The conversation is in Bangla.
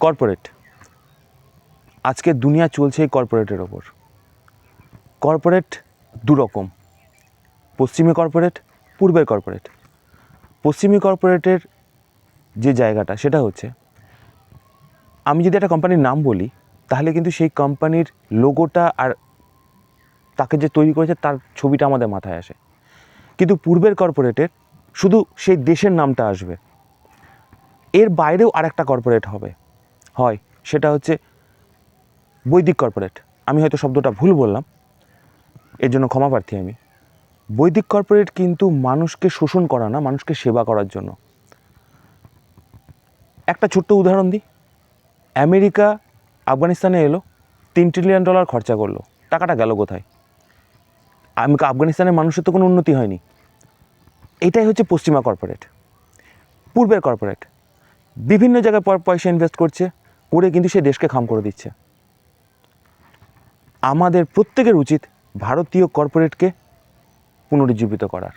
কর্পোরেট, আজকে দুনিয়া চলছে এই কর্পোরেটের ওপর। কর্পোরেট দু রকম, পশ্চিমী কর্পোরেট, পূর্বের কর্পোরেট। পশ্চিমী কর্পোরেটের যে জায়গাটা সেটা হচ্ছে, আমি যদি একটা কোম্পানির নাম বলি তাহলে কিন্তু সেই কোম্পানির লোগোটা আর তাকে যে তৈরি করেছে তার ছবিটা আমাদের মাথায় আসে। কিন্তু পূর্বের কর্পোরেটের শুধু সেই দেশের নামটা আসবে, এর বাইরেও আরেকটা কর্পোরেট হয়, সেটা হচ্ছে বৈদিক কর্পোরেট। আমি হয়তো শব্দটা ভুল বললাম, এর জন্য ক্ষমা প্রার্থী আমি। বৈদিক কর্পোরেট কিন্তু মানুষকে শোষণ করা না, মানুষকে সেবা করার জন্য। একটা ছোট্ট উদাহরণ দিই, আমেরিকা আফগানিস্তানে এলো, $3 ট্রিলিয়ন খরচা করলো, টাকাটা গেল কোথায়? আফগানিস্তানের মানুষের তো কোনো উন্নতি হয়নি। এটাই হচ্ছে পশ্চিমা কর্পোরেট। পূর্বের কর্পোরেট বিভিন্ন জায়গায় পয়সা ইনভেস্ট করছে, করে কিন্তু সে দেশকে খাম করে দিচ্ছে। আমাদের প্রত্যেকের উচিত ভারতীয় কর্পোরেটকে পুনরুজ্জীবিত করার।